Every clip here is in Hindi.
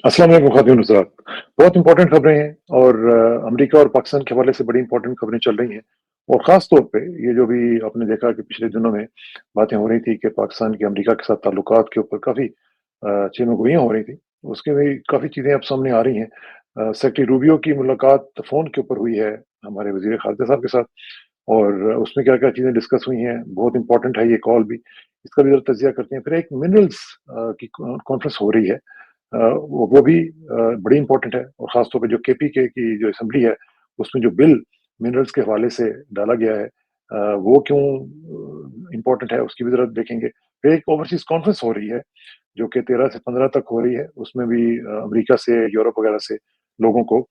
अस्सलाम वालेकुम ख़ातिन हज़रात। बहुत इम्पोर्टेंट खबरें हैं और अमेरिका और पाकिस्तान के हवाले से बड़ी इम्पोर्टेंट खबरें चल रही हैं और ख़ास तौर पे ये जो भी आपने देखा कि पिछले दिनों में बातें हो रही थी कि पाकिस्तान के अमेरिका के साथ ताल्लुकात के ऊपर काफ़ी चीमोगोइयाँ हो रही थी। उसकी भी काफ़ी चीज़ें अब सामने आ रही हैं। सेक्रेटरी रूबियो की मुलाकात फ़ोन के ऊपर हुई है हमारे वज़ीर ख़ारिजा साहब के साथ और उसमें क्या-क्या चीज़ें डिस्कस हुई हैं, बहुत इम्पोर्टेंट है ये कॉल भी। इसका भी ज़रा तज़िया करते हैं। फिर एक मिनरल्स की कॉन्फ्रेंस हो रही है। वो भी बड़ी इम्पोर्टेंट है और ख़ास तौर पे जो केपीके की जो असेंबली है, उसमें जो बिल मिनरल्स के हवाले से डाला गया है वो क्यों इम्पोर्टेंट है, उसकी भी ज़रा देखेंगे। फिर एक ओवरसीज़ कॉन्फ्रेंस हो रही है, जो कि 13 से 15 तक हो रही है। उसमें भी अमेरिका से, यूरोप वगैरह से लोगों को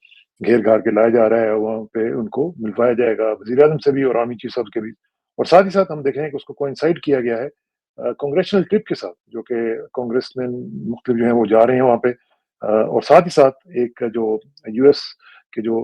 घेर-घार के लाया जा रहा है, वहाँ पे उनको मिलवाया जाएगा, वज़ीर-ए-आज़म से भी और आर्मी चीफ साहब के भी। और साथ ही साथ हम देख रहे हैं कि उसको कोइंसाइड किया गया है कांग्रेचुनल ट्रिप के साथ, जो कि कांग्रेसमैन मुख्तलिफ जो हैं वो जा रहे हैं वहाँ पे और साथ ही साथ एक जो यूएस के जो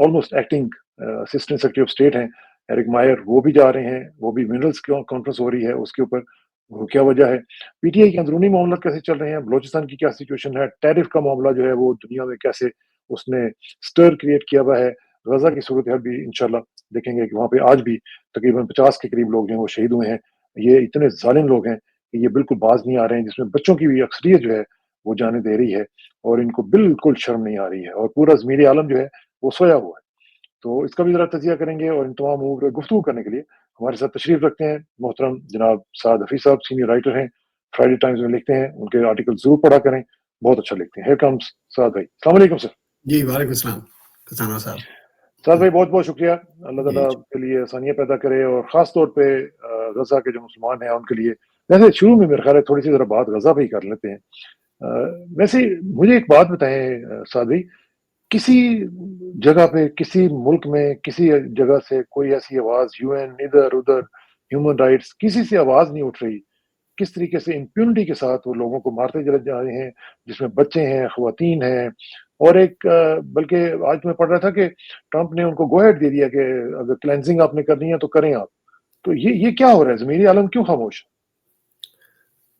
almost acting assistant secretary of state हैं, एरिक मायर, वो भी जा रहे हैं, वो भी मिनरल्स कॉन्फ्रेंस हो रही है, उसके ऊपर वो क्या वजह है? पीटीआई के अंदरूनी मामला कैसे चल रहे हैं? बलूचिस्तान की क्या सिचुएशन है? टैरिफ का मामला जो है वो दुनिया में कैसे उसने स्टर क्रिएट किया हुआ है? गज़ा की सूरत-हाल भी इंशाल्लाह देखेंगे कि वहाँ पे आज भी तकरीबन 50 के करीब लोग जो हैं वो शहीद हुए हैं। ये इतने ज़ालिम लोग हैं कि ये बिल्कुल बाज़ नहीं आ रहे हैं, जिसमें बच्चों की भी अक्सरियत जो है वो जाने दे रही है और इनको बिल्कुल शर्म नहीं आ रही है और पूरा ज़मीर आलम जो है वो सोया हुआ है। तो इसका भी ज़रा तज़िया करेंगे और इन तमाम उमूर पे गुफ्तगू करने के लिए हमारे साथ तशरीफ़ रखते हैं मोहतरम जनाब साद हफ़ीज़ साहब, सीनियर राइटर हैं, फ्राइडे टाइम्स में लिखते हैं, उनके आर्टिकल ज़रूर पढ़ा करें, बहुत अच्छा लिखते हैं। हियर कम्स साद भाई। अस्सलाम वालेकुम सर। जी, वालेकुम सलाम, खजाना साहब। साद भाई बहुत-बहुत शुक्रिया। अल्लाह जी, ताला के लिए आसानियाँ पैदा करे और ख़ास तौर पे गज़ा के जो मुसलमान हैं उनके लिए। वैसे शुरू में मेरा ख़्याल है थोड़ी-सी ज़रा बात गज़ा पे ही कर लेते हैं। वैसे मुझे एक बात बताएँ साद भाई, किसी जगह पे, किसी मुल्क में, किसी जगह से कोई ऐसी आवाज़ यूएन इधर-उधर ह्यूमन राइट्स किसी से आवाज़ नहीं उठ रही। किस तरीके से इम्प्यूनिटी के साथ वो लोगों को मारते चले जा रहे हैं, जिसमें बच्चे हैं, ख़वातीन हैं और एक बल्कि आज मैं पढ़ रहा था कि ट्रंप ने उनको गो अहेड दे दिया कि अगर क्लेंजिंग आपने करनी है तो करें आप। तो ये क्या हो रहा है? ज़मीरी आलम क्यों खामोश है?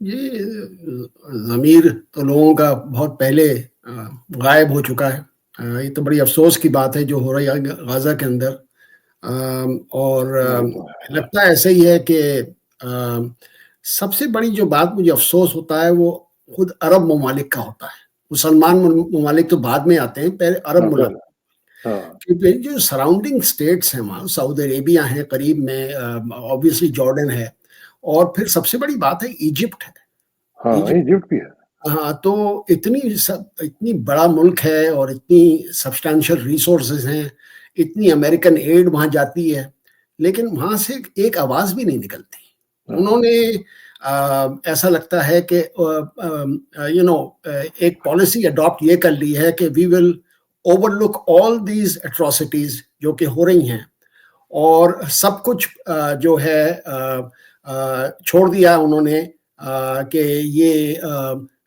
ये ज़मीर तो लोगों का बहुत पहले गायब हो चुका है। ये तो बड़ी अफ़सोस की बात है जो हो रही है गाज़ा के अंदर। और वो तो है। लगता ऐसा ही है कि सबसे बड़ी जो बात मुझे अफ़सोस होता है वो खुद अरब ममालिक का होता है। मुसलमान ममालिक तो बाद में आते हैं, पहले अरब हाँ, मुल्क। पहले हाँ, क्योंकि जो सराउंडिंग स्टेट्स हैं वहाँ, सऊदी अरेबिया है करीब में, ऑब्वियसली जॉर्डन है और फिर सबसे बड़ी बात है इजिप्ट है। हाँ, इजिप्ट, इजिप्ट भी है। हाँ, तो इतनी बड़ा मुल्क है और इतनी सब्सटैंशियल रिसोर्सेज़ हैं, इतनी अमेरिकन एड वहाँ जाती है, लेकिन वहाँ से एक आवाज़ भी नहीं निकलती। हाँ, उन्होंने ऐसा लगता है कि एक पॉलिसी अडॉप्ट ये कर ली है कि we will overlook all these atrocities जो कि हो रही हैं और सब कुछ जो है छोड़ दिया उन्होंने कि ये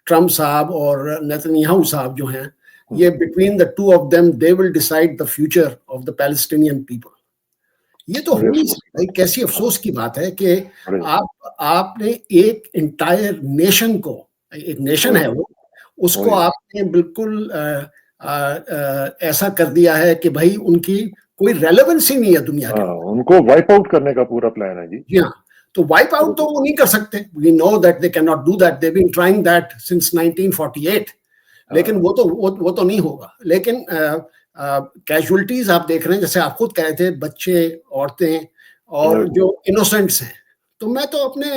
ट्रम्प साहब और नेतन्याहू साहब जो हैं, हुँ, ये between the two of them they will decide the future of the Palestinian people. ये तो बड़े हो नहीं अफ़सोस की सकता। ये बात कैसी है। हाँ, अफ़सोस की बात है कि बड़े आपने एक एंटायर नेशन को, एक नेशन है वो, उसको वही, आपने बिल्कुल ऐसा कर दिया है कि भई उनकी कोई रेलेवेंस ही नहीं है दुनिया के हाँ, अंदर। उनको वाइप आउट करने का पूरा प्लान है जी। जी हाँ, तो वाइप आउट तो वो नहीं कर सकते। We know that they can not do that, they been trying that since 1948, लेकिन हाँ, वो तो नहीं होगा। लेकिन कैजुअलिटीज़ आप देख रहे हैं, जैसे आप खुद कह रहे थे, बच्चे, औरतें और वही, जो इनोसेंट्स हैं। तो मैं तो अपने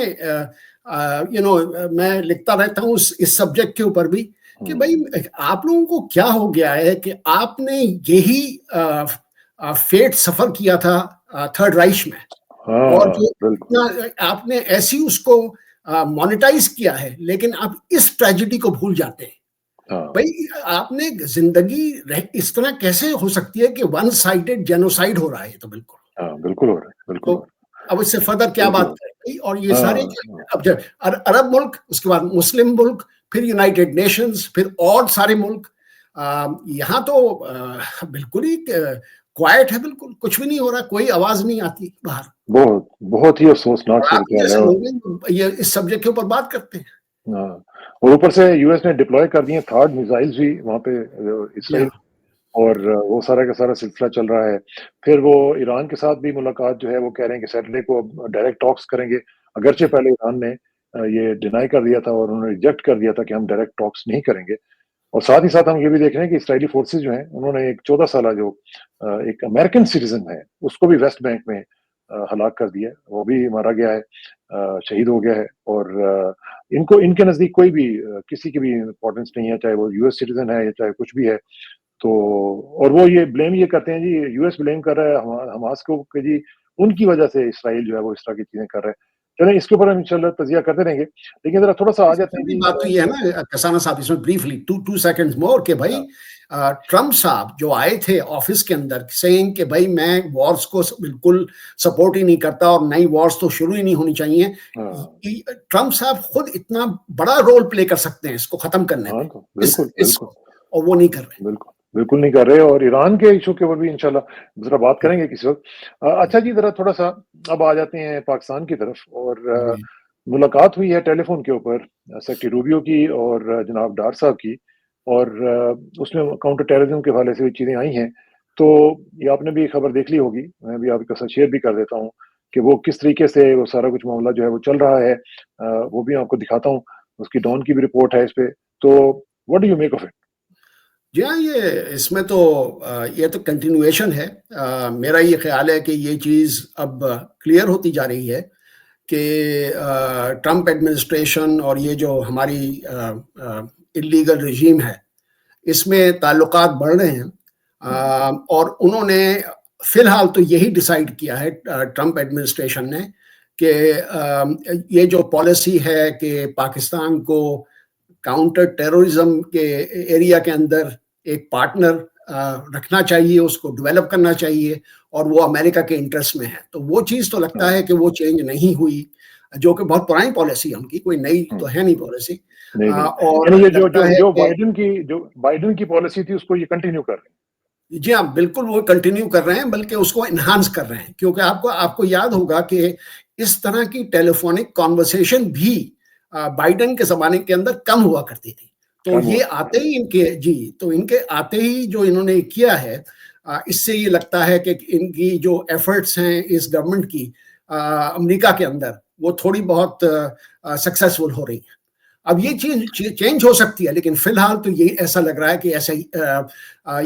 मैं लिखता रहता हूँ इस सब्जेक्ट के ऊपर भी कि हुँ, भाई आप लोगों को क्या हो गया है कि आपने यही फेट सफ़र किया था थर्ड राइश में। और हाँ, जो बिल्कुल, इतना आपने ऐसी उसको मोनेटाइज किया है, लेकिन आप इस ट्रेजेडी को भूल जाते हैं। हाँ, भाई आपने जिंदगी इस तरह कैसे हो सकती है कि वन साइडेड जेनोसाइड हो रहा है, ये तो बिल्कुल। हाँ, बिल्कुल हो रहा है, बिल्कुल तो हो रहा अब इससे फर्दर है, क्या बिल्कुल बात हो करें भाई? और ये रहा है। सारे हाँ, हाँ, अब जब अरब मुल्क, उसके बाद मुस्लिम मुल्क, फिर यूनाइटेड नेशंस, फिर और सारे मुल्क, यहाँ तो बिल्कुल ही क्वाइट है, बिल्कुल कुछ भी नहीं हो रहा, कोई आवाज नहीं आती बाहर। बहुत ही अफ़सोसनाक और आप सूरत-हाल है जैसे और लोग हैं ये इस सब्जेक्ट के ऊपर बात करते हैं। हाँ, और ऊपर से यूएस ने डिप्लॉय कर दिए थर्ड मिसाइल्स भी वहाँ पे या इसराइल, और वो सारा का सारा सिलसिला चल रहा है। फिर वो ईरान के साथ भी मुलाकात जो है वो कह रहे हैं कि सैटरडे को अब डायरेक्ट टॉक्स करेंगे। अगरचे पहले ईरान ने ये डिनाई कर दिया था और उन्होंने रिजेक्ट कर दिया था कि हम डायरेक्ट टॉक्स नहीं करेंगे। और साथ ही साथ हम ये भी देख रहे हैं कि इस्राएली फोर्सेस जो हैं, उन्होंने एक 14 साला जो एक अमेरिकन सिटीज़न है, उसको भी वेस्ट बैंक में हलाक कर दिया है। वो भी मारा गया है, शहीद हो गया है, और इनको इनके नज़दीक कोई भी किसी की भी इम्पोर्टेंस नहीं है, चाहे वो यूएस सिटीज़न है या चाहे कुछ भी है। तो और वो ये ब्लेम ये करते हैं जी, यूएस ब्लेम कर रहा है हमास को कि जी उनकी वजह से इसराइल जो है वो इस तरह की चीज़ें कर रहा है। चलें, इसके ऊपर हम इंशाल्लाह तज़िया करते रहेंगे। लेकिन ज़रा थोड़ा-सा आ जाते हैं सिंपली जी बात तो ये है ना कसाना साहब, इसमें ब्रीफली टू सेकंड्स मोर कि भाई हाँ, ट्रम्प साहब जो आए थे ऑफिस के अंदर सेइंग कि भाई मैं वॉर्स को बिल्कुल सपोर्ट ही नहीं करता और नई वॉर्स तो शुरू ही नहीं होनी चाहिए। हाँ, ट्रम्प साहब खुद इतना बड़ा रोल प्ले कर सकते हैं इसको खत्म करने हाँ, में, तो इस बिल्कुल, बिल्कुल, इसको, और वो नहीं कर रहे। बिल्कुल, बिल्कुल नहीं कर रहे, और ईरान के इश्यू के ऊपर भी इंशाल्लाह ज़रा बात करेंगे किसी वक़्त। अच्छा जी, ज़रा थोड़ा-सा अब आ जाते हैं पाकिस्तान की तरफ, और जी मुलाकात हुई है टेलीफ़ोन के ऊपर सेक्रेटरी रूबियो की और जनाब डार साहब की, और उसमें काउंटर टेररिज़्म के हवाले से भी चीज़ें आई हैं। तो ये आपने भी खबर देख ली होगी, मैं भी आपके साथ शेयर भी कर देता हूँ कि वो किस तरीके से वो सारा कुछ मामला जो है वो चल रहा है। वो भी आपको दिखाता हूँ, उसकी डॉन की भी रिपोर्ट है इस पे। तो what do you make of it? जी हाँ, ये इसमें तो ये तो कंटिन्यूएशन है। मेरा ये ख्याल है कि ये चीज़ अब क्लियर होती जा रही है कि ट्रम्प एडमिनिस्ट्रेशन और ये जो हमारी इलीगल रिजीम है, इसमें ताल्लुकात बढ़ रहे हैं। हुँ, और उन्होंने फिलहाल तो यही डिसाइड किया है ट्रम्प एडमिनिस्ट्रेशन ने कि ये जो पॉलिसी है कि पाकिस्तान को काउंटर टेररिज्म के एरिया के अंदर एक पार्टनर रखना चाहिए, उसको डेवलप करना चाहिए, और वो अमेरिका के इंटरेस्ट में है। तो वो चीज़ तो लगता है हाँ, कि वो चेंज नहीं हुई, जो कि बहुत पुरानी पॉलिसी है उनकी, कोई नई हुँ। तो है नहीं पॉलिसी। नहीं, नहीं। और यानी ये जो लगता जो है जो कि बाइडेन की पॉलिसी थी उसको ये कंटिन्यू कर रहे जी हाँ, बिल्कुल वो कंटिन्यू कर रहे हैं, बल्कि उसको एनहांस कर रहे हैं, क्योंकि आपको आपको याद होगा कि इस तरह की टेलीफोनिक कन्वर्सेशन भी बाइडेन के ज़माने के अंदर कम हुआ करती थी। तो कम ये हुआ आते करती ही इनके जी, तो इनके आते ही जो इन्होंने किया है, इससे ये लगता है कि इनकी जो एफर्ट्स हैं इस गवर्नमेंट की अमेरिका के अंदर, वो थोड़ी बहुत सक्सेसफुल हो रही हैं। अब ये चीज़ चेंज हो सकती है, लेकिन फ़िलहाल तो ये ऐसा लग रहा है कि ऐसा ही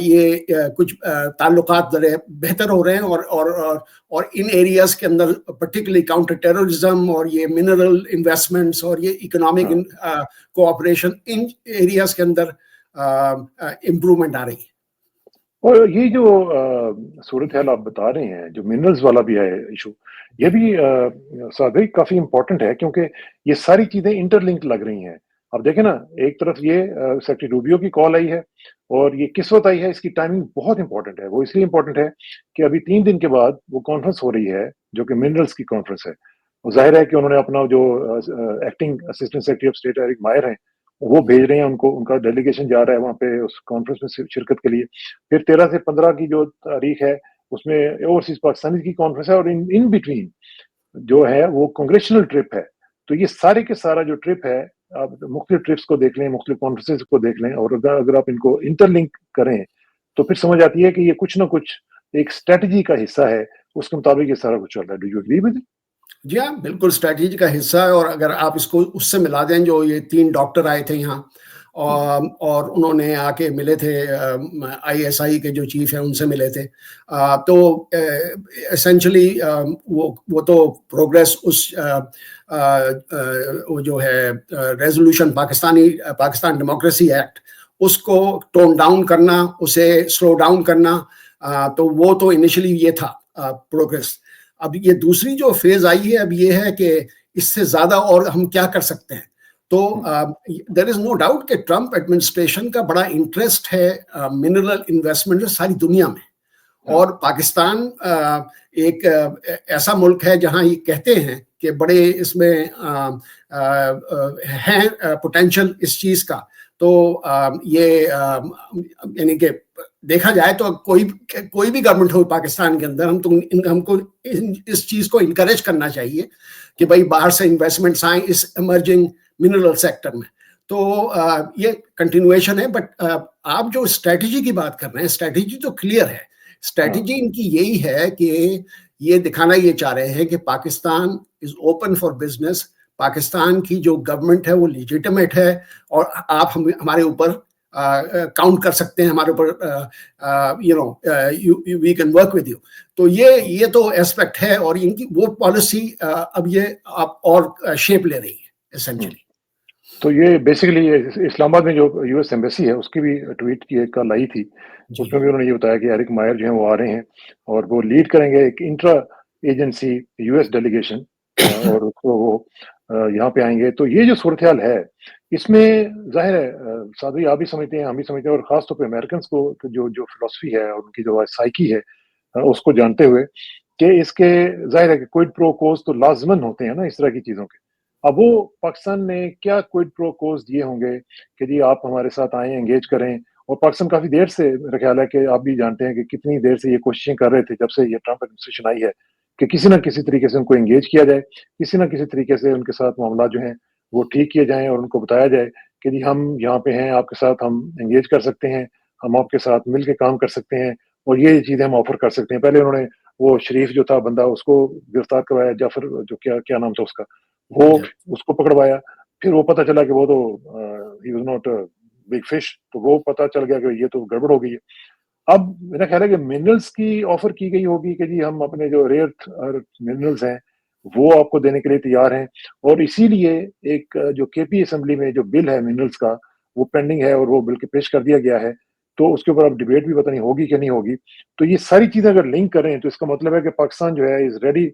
ये कुछ ताल्लुकात ज़रा बेहतर हो रहे हैं, और इन एरियाज़ के अंदर पर्टिकुलरली काउंटर टेररिज़्म और ये मिनरल इन्वेस्टमेंट्स और ये इकोनॉमिक हाँ, कोऑपरेशन, इन एरियाज़ के अंदर इम्प्रूवमेंट आ रही है। और ये जो सूरत-हाल आप बता रहे हैं, जो मिनरल्स वाला भी है इश्यू, ये भी स्वाभाविक काफ़ी इम्पोर्टेंट है, क्योंकि ये सारी चीज़ें इंटरलिंक्ड लग रही हैं। अब देखें ना, एक तरफ ये सेक्रेटरी रूबियो की कॉल आई है, और ये किस वक़्त आई है, इसकी टाइमिंग बहुत इम्पोर्टेंट है। वो इसलिए इम्पोर्टेंट है कि अभी 3 दिन के बाद वो कॉन्फ्रेंस हो रही है, जो कि मिनरल्स की कॉन्फ्रेंस है। और ज़ाहिर है कि उन्होंने अपना जो acting assistant secretary of state Eric Meyer हैं, वो भेज रहे हैं उनको, उनका डेलीगेशन जा रहा है वहाँ पे उस कॉन्फ्रेंस में शिरकत के लिए। फिर 13 से 15 की जो तारीख है, उसमें ओवरसीज़ पाकिस्तानीज़ की कॉन्फ्रेंस है, और इन बिटवीन जो है वो कांग्रेचुनल ट्रिप है। तो ये सारे के सारा जो ट्रिप है, आप मुख्तलिफ ट्रिप्स को देख लें, मुख्तलिफ कॉन्फ्रेंसेस को देख लें, और अगर अगर आप इनको इंटरलिंक करें, तो फिर समझ आती है कि ये कुछ ना कुछ एक स्ट्रैटेजी का हिस्सा है, उसके मुताबिक ये सारा कुछ चल रहा है। Do you agree with it? जी हाँ, बिल्कुल स्ट्रैटेजी का हिस्सा है, और अगर आप इसको उससे मिला दें जो ये 3 डॉक्टर आए थे यहाँ, हुँ, और उन्होंने आके मिले थे, आईएसआई के जो चीफ हैं उनसे मिले थे। तो एसेंशियली वो तो प्रोग्रेस उस वो जो है रेज़ोल्यूशन पाकिस्तान डेमोक्रेसी एक्ट, उसको टोन डाउन करना, उसे स्लो डाउन करना, तो वो तो इनिशियली ये था प्रोग्रेस। अब ये दूसरी जो फेज आई है, अब ये है कि इससे ज्यादा और हम क्या कर सकते हैं। तो हुँ, देयर इज नो डाउट कि ट्रम्प एडमिनिस्ट्रेशन का बड़ा इंटरेस्ट है मिनरल इन्वेस्टमेंट सारी दुनिया में। हाँ, और पाकिस्तान एक ऐसा मुल्क है जहां ये कहते हैं कि बड़े इसमें है पोटेंशियल इस चीज का। तो ये यानी कि देखा जाए तो कोई कोई भी गवर्नमेंट हो पाकिस्तान के अंदर, हमको इस चीज को इनकरेज करना चाहिए कि भाई बाहर से इन्वेस्टमेंट्स आए इस इमर्जिंग मिनरल सेक्टर में। तो ये कंटिन्यूएशन है, बट आप जो स्ट्रेटजी की बात कर रहे हैं, स्ट्रेटजी तो क्लियर है। स्ट्रेटजी इनकी यही है कि ये दिखाना ये चाह रहे हैं कि Pakistan is open for business, Pakistan की जो गवर्नमेंट है वो लेजिटिमेट है, और आप हमारे ऊपर काउंट कर सकते हैं, हमारे ऊपर you know we can work with you. तो ये तो एस्पेक्ट है, और इनकी वो पॉलिसी अब ये आप और शेप ले रही है एसेंशियली। तो ये बेसिकली इस्लामाबाद में जो यूएस एम्बेसी है उसकी भी ट्वीट की एक कल आई थी, उसमें भी उन्होंने ये बताया कि एरिक मायर जो है वो आ रहे हैं और वो लीड करेंगे एक इंट्रा एजेंसी यूएस डेलीगेशन, और उसको वो यहाँ पे आएंगे। तो ये जो सूरत हाल है इसमें जाहिर है सादवी आप भी समझते हैं, हम भी समझते हैं, और खासतौर पर अमेरिकन को जो जो फिलोसफी है और उनकी जो साइकी है उसको जानते हुए कि इसके जाहिर है कि क्विड प्रो कोस तो लाजमन होते हैं ना इस तरह की चीज़ों के। अब वो पाकिस्तान ने क्या क्विड प्रो कोस दिए होंगे कि जी आप हमारे साथ आए, एंगेज करें, और पाकिस्तान काफी देर से, मेरा ख्याल है कि आप भी जानते हैं कि कितनी देर से ये कोशिशें कर रहे थे जब से ये ट्रंप एडमिनिस्ट्रेशन आई है कि किसी ना किसी तरीके से उनको एंगेज किया जाए, किसी ना किसी तरीके से उनके साथ मामला जो हैं वो ठीक किए जाएं, और उनको बताया जाए कि जी हम यहाँ पे हैं, आपके साथ हम एंगेज कर सकते हैं, हम आपके साथ मिल के काम कर सकते हैं, और ये चीजें हम ऑफर कर सकते हैं। पहले उन्होंने वो शरीफ जो था बंदा उसको गिरफ्तार करवाया, जाफर जो क्या क्या नाम था उसका, वो उसको पकड़वाया, फिर वो पता चला कि वो तो he was not big fish, तो वो पता चल गया कि ये तो गड़बड़ हो गई है। अब मेरा ख्याल है कि मिनरल्स की ऑफर की गई होगी कि जी हम अपने जो रेयर अर्थ मिनरल्स हैं वो आपको देने के लिए तैयार हैं, और इसीलिए एक जो केपी असेंबली में जो बिल है मिनरल्स का वो पेंडिंग है और वो बिल के पेश कर दिया गया है, तो उसके ऊपर अब डिबेट भी पता नहीं होगी कि नहीं होगी। तो ये सारी चीजें अगर लिंक करें तो इसका मतलब है कि पाकिस्तान जो है is ready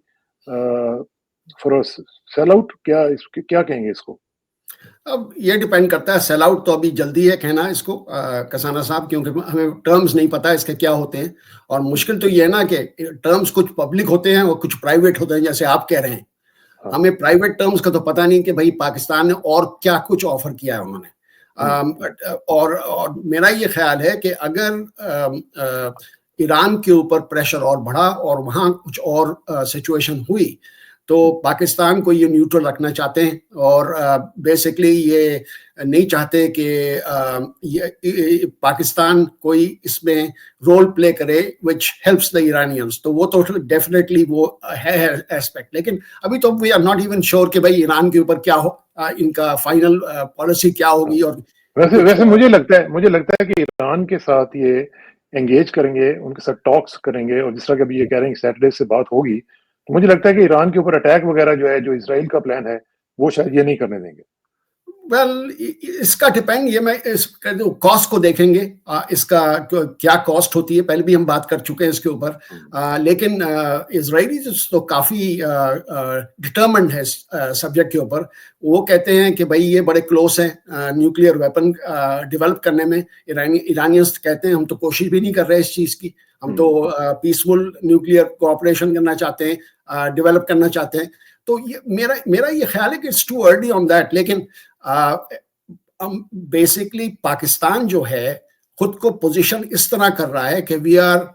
for sell out, क्या कहेंगे इसको? अब ये डिपेंड करता है, सेल आउट तो अभी जल्दी है कहना इसको कसाना साहब, क्योंकि हमें टर्म्स नहीं पता इसके क्या होते हैं, और मुश्किल तो ये है ना कि टर्म्स कुछ पब्लिक होते हैं और कुछ प्राइवेट होते हैं, जैसे आप कह रहे हैं। हमें प्राइवेट टर्म्स का तो पता नहीं कि भाई पाकिस्तान ने और क्या कुछ ऑफर किया है उन्होंने। और मेरा ये ख्याल है कि अगर ईरान के ऊपर प्रेशर और बढ़ा और वहाँ कुछ और सिचुएशन हुई, तो पाकिस्तान को ये न्यूट्रल रखना चाहते हैं, और बेसिकली ये नहीं चाहते कि पाकिस्तान कोई इसमें रोल प्ले करे विच हेल्प्स द ईरानियंस। तो वो तो डेफिनेटली वो है एस्पेक्ट, लेकिन अभी तो we are not even sure कि भाई ईरान के ऊपर क्या हो, इनका फाइनल पॉलिसी क्या होगी। और वैसे मुझे लगता है कि ईरान के साथ ये एंगेज करेंगे, उनके साथ टॉक्स करेंगे, और जिस तरह के अभी ये कह रहे हैं सैटरडे से बात होगी, तो मुझे लगता है कि ईरान के ऊपर अटैक वगैरह जो है, जो इजराइल का प्लान है, वो शायद ये नहीं करने देंगे। वेल इसका डिपेंड, ये मैं इस कॉस्ट को देखेंगे, इसका क्या कॉस्ट होती है, पहले भी हम बात कर चुके हैं इसके ऊपर। लेकिन इजरायली तो काफी डिटर्मिन्ड है सब्जेक्ट के ऊपर। वो कहते हैं कि भाई ये बड़े क्लोज हैं न्यूक्लियर वेपन डेवलप करने में। ईरानियंस कहते हैं हम तो कोशिश भी नहीं कर रहे इस चीज की, हम तो पीसफुल न्यूक्लियर कोऑपरेशन करना चाहते हैं, डेवलप करना चाहते हैं। तो ये मेरा ये ख्याल है कि it's too early on that. लेकिन बेसिकली पाकिस्तान जो है खुद को पोजीशन इस तरह कर रहा है कि we are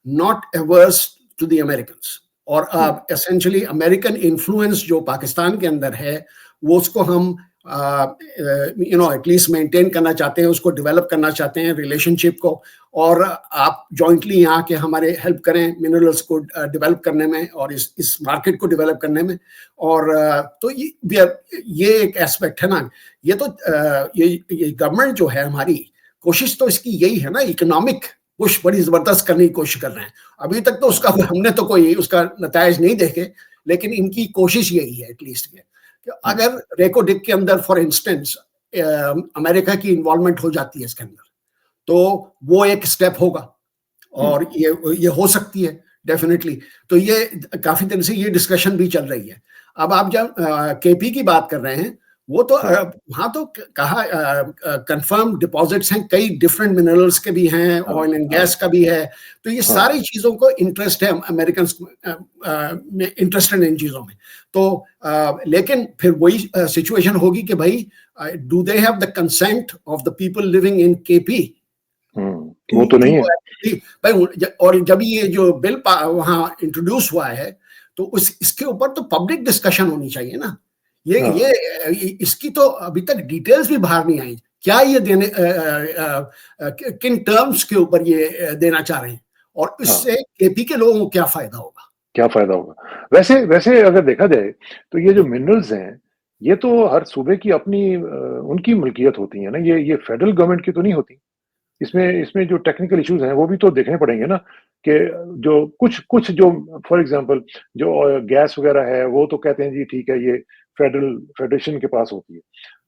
not averse to the Americans, और एसेंशियली अमेरिकन इन्फ्लुएंस जो पाकिस्तान के अंदर है वो उसको हम यू नो एटलीस्ट मेंटेन करना चाहते हैं, उसको डेवलप करना चाहते हैं रिलेशनशिप को, और आप जॉइंटली यहाँ के हमारे हेल्प करें मिनरल्स को डेवलप करने में और इस मार्केट को डेवलप करने में। और तो ये एक एस्पेक्ट है ना। ये तो ये गवर्नमेंट जो है हमारी, कोशिश तो इसकी यही है ना, इकोनॉमिक पुश बड़ी जबरदस्त करने की कोशिश कर रहे हैं। अभी तक तो उसका हमने तो कोई उसका नतायज नहीं देखे, लेकिन इनकी कोशिश यही है एटलीस्ट कि अगर रेको डिक के अंदर फॉर इंस्टेंस अमेरिका की इन्वॉल्वमेंट हो जाती है इसके अंदर, तो वो एक स्टेप होगा, और ये हो सकती है डेफिनेटली। तो ये काफी दिन से ये डिस्कशन भी चल रही है। अब आप जब केपी की बात कर रहे हैं, वो तो वहां तो कहा कंफर्म डिपॉजिट्स हैं, कई डिफरेंट मिनरल्स के भी हैं, ऑयल एंड गैस का भी है। तो ये सारी चीजों को इंटरेस्ट है, अमेरिकन में इंटरेस्टेड इन चीजों में। तो लेकिन फिर वही सिचुएशन होगी कि भाई do they have the consent of the people living in KP? वो तो नहीं है भाई। और जब ये जो बिल वहां इंट्रोड्यूस हुआ है, तो इसके ऊपर तो पब्लिक डिस्कशन होनी चाहिए ना, ये इसकी तो अभी तक डिटेल्स भी बाहर नहीं आई, क्या ये देने किन टर्म्स के ऊपर ये देना चाह रहे हैं, और हाँ इससे केपी के लोगों को क्या फायदा होगा। क्या फायदा होगा। वैसे वैसे अगर देखा जाए तो ये जो मिनरल्स हैं, ये तो हर सूबे की अपनी उनकी मिल्कियत होती है ना, ये फेडरल गवर्नमेंट की तो नहीं होती। इसमें इसमें जो टेक्निकल इश्यूज हैं वो भी तो देखने पड़ेंगे ना, कि जो कुछ कुछ जो फॉर एग्जांपल जो गैस वगैरह है वो तो कहते हैं जी ठीक है, ये फेडरेशन के पास होती है।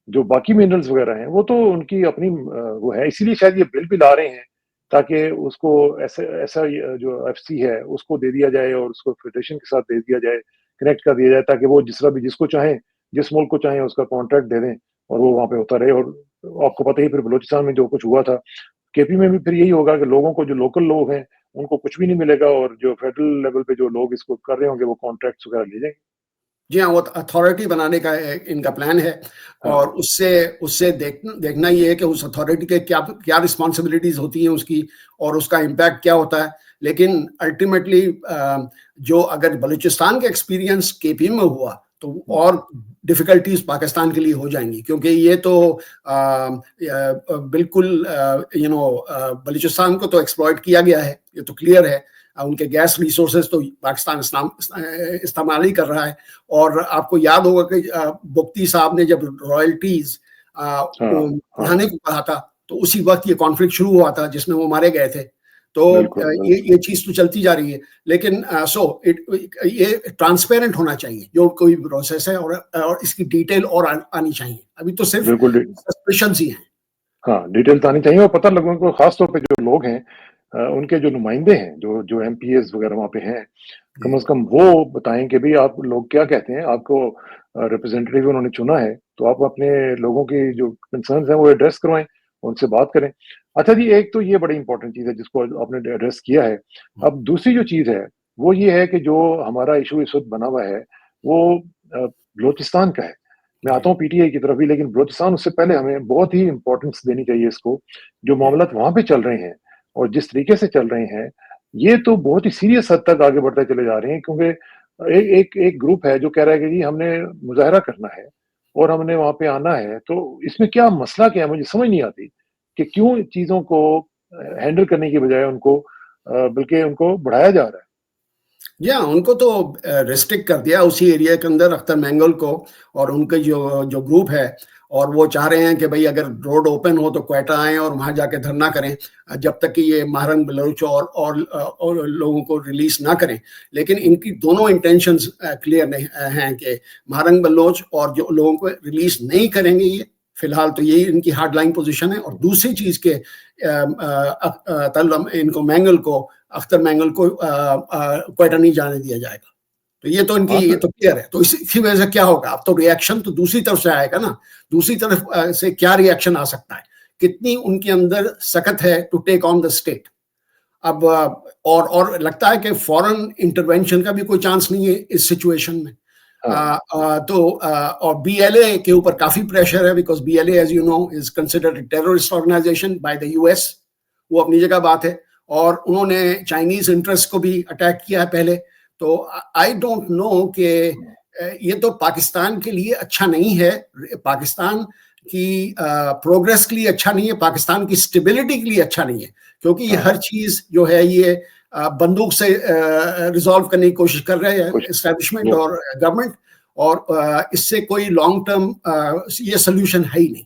जो बाकी मिनरल्स वगैरह हैं वो तो उनकी अपनी वो है, इसीलिए शायद ये बिल भी ला रहे हैं ताकि उसको ऐसा ऐसा जो एफसी है उसको दे दिया जाए और उसको फेडरेशन के साथ दे दिया जाए, कनेक्ट कर दिया जाए, ताकि वो जिसको चाहे, जिस मुल्क को चाहे उसका कॉन्ट्रैक्ट दे दें और वो वहां पे होता रहे। और आपको पता ही फिर बलूचिस्तान में जो कुछ हुआ था, केपी में भी फिर यही होगा कि लोगों को, जो लोकल लोग हैं उनको कुछ भी नहीं मिलेगा, और जो फेडरल लेवल पे जो लोग इसको कर रहे होंगे वो कॉन्ट्रैक्ट्स वगैरह ले जाएंगे। जी हाँ, वो अथॉरिटी बनाने का इनका प्लान है, और हाँ उससे उससे देखना ये है कि उस अथॉरिटी के क्या क्या रिस्पॉन्सिबिलिटीज होती हैं उसकी, और उसका इम्पैक्ट क्या होता है। लेकिन अल्टीमेटली जो अगर बलूचिस्तान का एक्सपीरियंस केपी में हुआ तो और डिफिकल्टीज पाकिस्तान के लिए हो जाएंगी, क्योंकि ये तो बिल्कुल बलूचिस्तान को तो एक्सप्लॉइट किया गया है, ये तो क्लियर है। उनके गैस रिसोर्सेज तो पाकिस्तान इस्तेमाल ही कर रहा है। और आपको याद होगा कि बुख्ती साहब ने जब रॉयल्टीज हाँ बढ़ाने को कहा था, तो उसी वक्त ये कॉन्फ्लिक्ट शुरू हुआ था जिसमें वो मारे गए थे। तो ये चीज तो चलती जा रही है, लेकिन ये ट्रांसपेरेंट होना चाहिए जो कोई प्रोसेस है, और इसकी डिटेल और आनी चाहिए। अभी तो सिर्फ सस्पिशंस ही हैं। हाँ, डिटेल तो आनी चाहिए, और पता लगने को, खासतौर पे जो लोग हैं उनके जो नुमाइंदे हैं, जो एमपीएस वगैरह वहाँ पे हैं, कम से कम वो बताएं कि भाई आप लोग क्या कहते हैं, आपको रिप्रेजेंटेटिव उन्होंने चुना है तो आप अपने लोगों की जो कंसर्न्स हैं वो एड्रेस करवाएं, उनसे बात करें। अच्छा जी, एक तो ये बड़ी इंपॉर्टेंट चीज है जिसको आपने एड्रेस किया है। अब दूसरी जो चीज है वो ये है कि जो हमारा इशू इस वक्त बना हुआ है वो बलोचिस्तान का है। मैं आता हूँ पीटीआई की तरफ भी, लेकिन बलोचिस्तान उससे पहले हमें बहुत ही इंपॉर्टेंस देनी चाहिए इसको। जो मामला वहां पे चल रहे हैं और जिस तरीके से चल रहे हैं, ये तो बहुत ही सीरियस हद तक आगे बढ़ते चले जा रहे हैं, क्योंकि एक ग्रुप है जो कह रहा है कि जी हमने मुजाहरा करना है और हमने वहां पे आना है। तो इसमें क्या मसला क्या है, मुझे समझ नहीं आती कि क्यों चीजों को हैंडल करने की बजाय उनको बल्कि उनको बढ़ाया जा रहा है। या उनको तो रिस्ट्रिक्ट कर दिया उसी एरिया के अंदर, अख्तर मैंगल को, और उनके जो ग्रुप है, और वो चाह रहे हैं कि भाई अगर रोड ओपन हो तो क्वेटा आए और वहां जाके धरना करें जब तक कि ये महारंग बलूच और लोगों को रिलीज ना करें। लेकिन इनकी दोनों इंटेंशंस क्लियर नहीं हैं कि महारंग बलूच और जो लोगों को रिलीज नहीं करेंगे ये, फिलहाल तो यही इनकी हार्ड लाइन पोजिशन है। और दूसरी चीज के इनको मैंगल को, अख्तर मैंगल को क्वेटा नहीं जाने दिया जाएगा। तो ये तो इनकी ये तो क्लियर है। तो इसी वजह से क्या होगा, अब तो रिएक्शन तो दूसरी तरफ से आएगा ना। दूसरी तरफ से क्या रिएक्शन आ सकता है, कितनी उनके अंदर सख्त है to take on the state. अब और लगता है कि फॉरेन इंटरवेंशन का भी कोई चांस नहीं है इस सिचुएशन में। और बीएलए के ऊपर काफी प्रेशर है, because BLA as you know is considered a terrorist organisation by the US. वो अपनी जगह बात है, और उन्होंने चाइनीज इंटरेस्ट को भी अटैक किया है पहले। तो आई डोंट नो कि ये तो पाकिस्तान के लिए अच्छा नहीं है, पाकिस्तान की प्रोग्रेस के लिए अच्छा नहीं है, पाकिस्तान की स्टेबिलिटी के लिए अच्छा नहीं है, क्योंकि ये हर चीज जो है ये बंदूक से रिजॉल्व करने की कोशिश कर रहे हैं एस्टेब्लिशमेंट और गवर्नमेंट, और इससे कोई लॉन्ग टर्म ये सोल्यूशन है ही नहीं।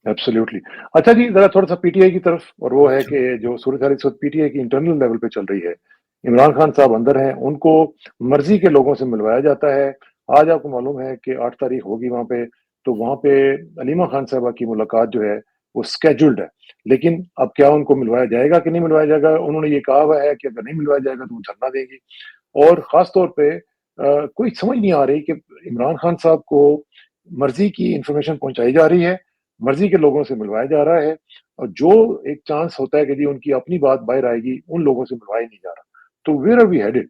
एब्सोल्युटली। अच्छा जी, जरा थोड़ा सा पीटीआई की तरफ, और वो है कि जो सूरत हाल इस वक्त पीटीआई की इंटरनल लेवल पे चल रही है, इमरान खान साहब अंदर हैं, उनको मर्जी के लोगों से मिलवाया जाता है। आज आपको मालूम है कि 8 तारीख होगी वहां पे, तो वहां पे अलीमा खान साहबा की मुलाकात जो है वो स्केड्यूल्ड है। लेकिन अब क्या उनको मिलवाया जाएगा कि नहीं मिलवाया जाएगा, उन्होंने ये कहा हुआ है कि अगर नहीं मिलवाया जाएगा तो वो धरना देंगी। और खास तौर पे कोई समझ नहीं आ रही कि इमरान खान साहब को मर्जी की इंफॉर्मेशन पहुंचाई जा रही है, मर्जी के लोगों से मिलवाया जा रहा है, और जो एक चांस होता है कि जी उनकी अपनी बात बाहर आएगी, उन लोगों से मिलवाया नहीं जा रहा। तो वेयर आर वी हेडेड?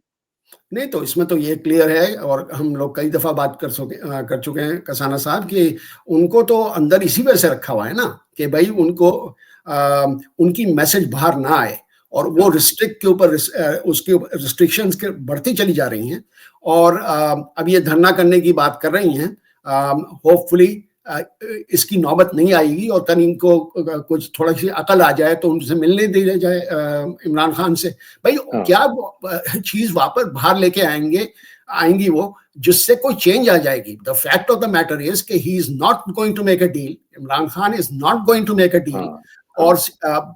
नहीं, तो इसमें तो ये क्लियर है, और हम लोग कई दफा बात कर चुके हैं कसाना साहब, कि उनको तो अंदर इसी वजह से रखा हुआ है ना, कि भाई उनको उनकी मैसेज बाहर ना आए, और वो रिस्ट्रिक्ट के ऊपर उसके रिस्ट्रिक्शंस के बढ़ती चली जा रही हैं। और अब ये धरना करने की बात कर रही हैं, होपफुली इसकी नौबत नहीं आएगी और कल इनको कुछ थोड़ा सी अकल आ जाए तो उनसे मिलने दिया जाए इमरान खान से। भाई क्या चीज वापस बाहर लेके आएंगी वो जिससे कोई चेंज आ जाएगी। The fact of the matter is कि he is not going to make a deal, Imran Khan is not going to make a deal. और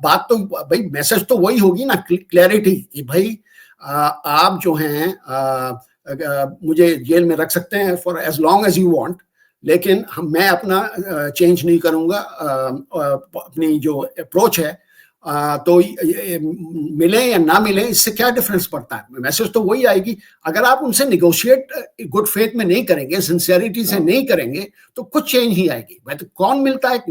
बात तो भाई मैसेज तो वही होगी ना, क्लैरिटी कि भाई आप जो हैं मुझे जेल में रख सकते हैं for as long as you want, लेकिन मैं अपना चेंज नहीं करूंगा अपनी जो अप्रोच है। तो मिले या ना मिले इससे क्या डिफरेंस पड़ता है, मैसेज तो वही आएगी। अगर आप उनसे निगोशिएट गुड फेथ में नहीं करेंगे, सिंसियरिटी से नहीं करेंगे, तो कुछ चेंज ही आएगी। भाई तो कौन मिलता है,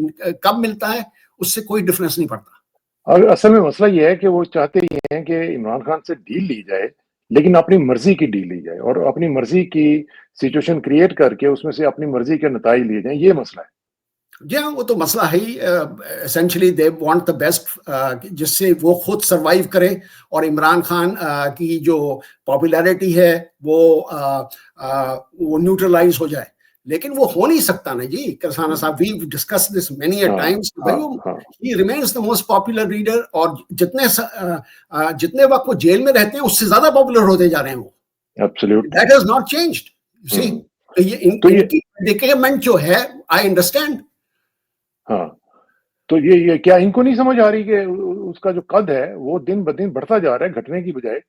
कब मिलता है, उससे कोई डिफरेंस नहीं पड़ता। और असल में मसला ये है कि वो चाहते ही हैं कि इमरान खान से डील ली जाए, लेकिन अपनी मर्जी की डील ली जाए और अपनी मर्जी की सिचुएशन क्रिएट करके उसमें से अपनी मर्जी के नताइज लिए जाए। ये मसला है। जी हाँ, वो तो मसला है ही। Essentially they want the best, जिससे वो खुद सरवाइव करे और इमरान खान की जो पॉपुलैरिटी है वो न्यूट्रलाइज हो जाए। लेकिन वो हो नहीं सकता ना जी करसाना साहब। We discuss this many a times. भाई वो ही remains the most popular leader और जितने वक्त वो जेल में रहते हैं उससे ज्यादा पॉपुलर होते जा रहे हैं वो। Absolutely, that has not changed. You see, इनकी प्रेडिकेमेंट जो है आई अंडरस्टैंड। हाँ, तो ये क्या इनको नहीं समझ आ रही कि उसका जो कद है वो दिन ब दिन बढ़ता जा रहा है घटने की बजाय।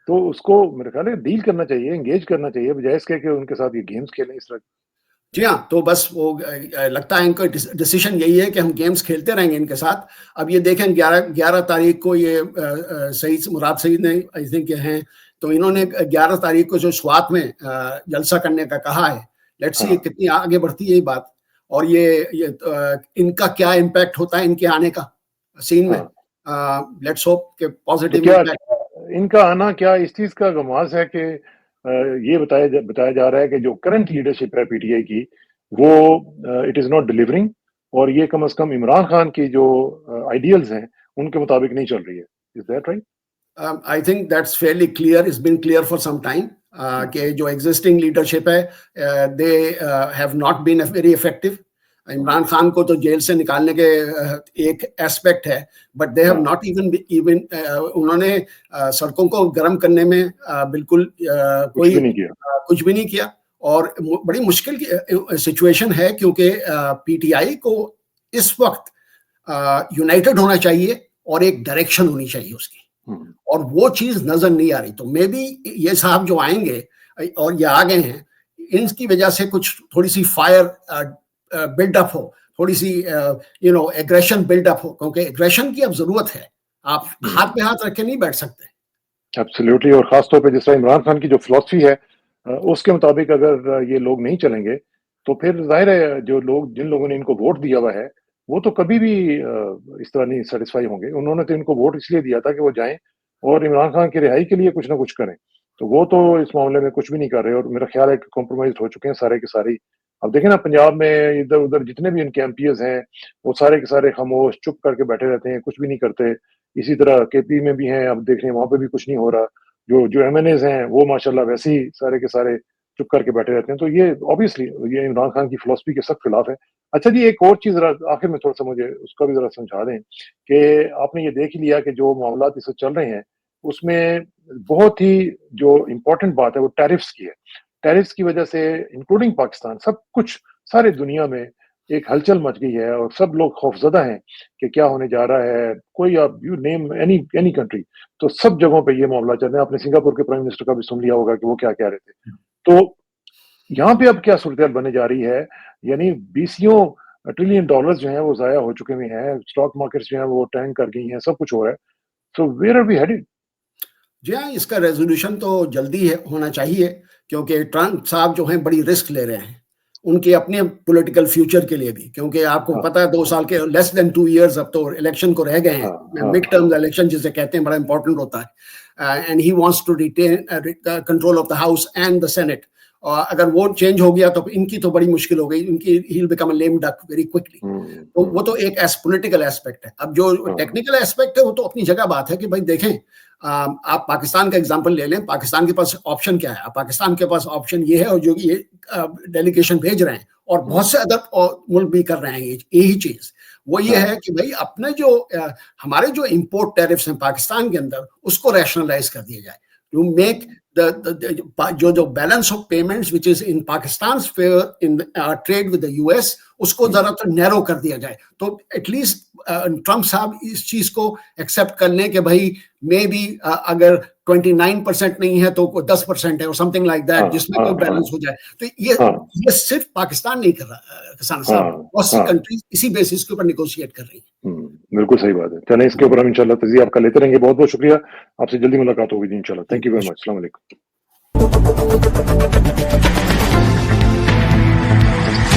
तो उसको मेरे ख्याल है डील करना चाहिए, एंगेज करना चाहिए, बजाय इसके कि उनके साथ ये गेम्स खेलें इस तरह। जी हाँ, तो बस वो लगता है इनका डिसीजन यही है कि हम गेम्स खेलते रहेंगे इनके साथ। अब ये देखें 11 तारीख को ये मुराद सईद ने आई थिंक हैं, तो इन्होंने 11 तारीख को जो स्वात में जलसा करने का कहा है। लेट्स सी कितनी आगे बढ़ती है ये बात और ये इनका क्या इम्पैक्ट होता है इनके आने का सीन में। लेट्स होप कि पॉजिटिव इम्पैक्ट। इनका आना क्या इस चीज का गमाज है कि ये बताया जा रहा है कि जो करंट लीडरशिप है पीटीआई की वो इट इज नॉट डिलीवरिंग, और ये कम से कम इमरान खान की जो आइडियल्स हैं उनके मुताबिक नहीं चल रही है। Is that right? I think that's fairly clear, it's been clear for some time कि जो एग्जिस्टिंग लीडरशिप है they have not been very effective. Imran Khan को तो जेल से निकालने के एक एस्पेक्ट है, but they have not even उन्होंने सड़कों को गर्म करने में बिल्कुल कोई कुछ भी नहीं किया। और बड़ी मुश्किल की सिचुएशन है क्योंकि पीटीआई को इस वक्त यूनाइटेड होना चाहिए और एक डायरेक्शन होनी चाहिए उसकी, और वो चीज नजर नहीं आ रही। तो मे बी ये साहब जो आएंगे और ये आ गए हैं, इनकी वजह से कुछ थोड़ी सी फायर बिल्डअप हो, थोड़ी सी एग्रेशन बिल्डअप हो, क्योंकि एग्रेशन की अब जरूरत है। आप हाथ पे हाथ रख के नहीं बैठ सकते। एब्सोल्युटली, और खासतौर पे जिस तरह इमरान खान की जो फिलॉसफी है उसके मुताबिक अगर ये लोग नहीं चलेंगे तो फिर जाहिर है जिन लोगों ने इनको वोट दिया हुआ है वो तो कभी भी इस तरह नहीं सेटिस्फाई होंगे। उन्होंने तो इनको वोट इसलिए दिया था कि वो जाएं और इमरान खान की रिहाई के लिए कुछ ना कुछ करें, तो वो तो इस मामले में कुछ भी नहीं कर रहे और मेरा ख्याल है कि कॉम्प्रोमाइज हो चुके हैं सारे के सारे। अब देखें ना, पंजाब में इधर उधर जितने भी इनके एमपीएस हैं वो सारे के सारे खामोश चुप करके बैठे रहते हैं, कुछ भी नहीं करते। इसी तरह केपी में भी हैं, अब देख रहे हैं वहां पे भी कुछ नहीं हो रहा। जो एमएनएज हैं वो माशाल्लाह वैसे ही सारे के सारे चुप करके बैठे रहते हैं। तो ये ऑब्वियसली ये इमरान खान की फिलॉसफी के सख्त खिलाफ है। अच्छा जी, एक और चीज जरा आखिर में थोड़ा सा मुझे उसका भी जरा समझा दें कि आपने ये देख लिया कि जो मामला इस वक्त चल रहे हैं उसमें बहुत ही जो इम्पोर्टेंट बात है वो टैरिफ्स की है। टैरिफ्स की वजह से इंक्लूडिंग पाकिस्तान सब कुछ सारे दुनिया में एक हलचल मच गई है और सब लोग खौफजदा हैं कि क्या होने जा रहा है। कोई आप यू नेम एनी कंट्री, तो सब जगहों पे ये मामला चल रहा है। आपने सिंगापुर के प्राइम मिनिस्टर का भी सुन लिया होगा कि वो क्या कह रहे थे। तो यहाँ पे अब क्या सूरत बने जा रही है, यानी बीसियों ट्रिलियन डॉलर्स जो हैं वो जाया हो चुके हुए हैं, स्टॉक मार्केट्स जो हैं वो टैंक कर गई हैं, सब कुछ हो रहा है। So where are we headed? जी हाँ, इसका रेजोल्यूशन तो जल्दी होना चाहिए क्योंकि ट्रंप साहब जो हैं बड़ी रिस्क ले रहे हैं उनके अपने पॉलिटिकल फ्यूचर के लिए भी, क्योंकि आपको पता है 2 साल के लेस देन 2 इयर्स अब तो इलेक्शन को रह गए हैं। मिड टर्म इलेक्शन जिसे कहते हैं बड़ा इंपॉर्टेंट होता है, and he wants to retain control of the house and the senate. और अगर वो चेंज हो गया तो इनकी तो बड़ी मुश्किल हो गई, इनकी he will become a lame duck very quickly. तो वो तो एक पॉलिटिकल एस्पेक्ट है। अब जो टेक्निकल एस्पेक्ट है वो तो अपनी जगह बात है कि भाई देखें आप पाकिस्तान का एग्जांपल ले लें, पाकिस्तान के पास ऑप्शन क्या है? पाकिस्तान के पास ऑप्शन ये है, और जो कि ये डेलीगेशन भेज रहे हैं और बहुत से अदर मुल्क भी कर रहे हैं यही चीज, वो ये है कि भाई अपने जो हमारे जो इंपोर्ट टैरिफ्स हैं पाकिस्तान के अंदर, उसको रैशनलाइज कर दिया जाए, टू मेक जो balance of payments which is in Pakistan fair in trade with the US, उसको जरा तो नैरो कर दिया जाए। तो एटलीस्ट ट्रम्प साहब इस चीज को एक्सेप्ट कर लें कि भाई मे बी अगर 29% नहीं है तो 10% है और समथिंग लाइक दैट, जिसमें कोई बैलेंस हो जाए। तो ये सिर्फ पाकिस्तान नहीं कर रहा किसान साहब, बहुत सी कंट्रीज इसी बेसिस के ऊपर निगोशिएट कर रही है। बिल्कुल सही बात है। चलें, इसके ऊपर हम इंशाल्लाह तज़किया आपका लेते रहेंगे। बहुत बहुत शुक्रिया, आपसे जल्दी मुलाकात होगी इंशाल्लाह। Thank you very much. अस्सलाम वालेकुम।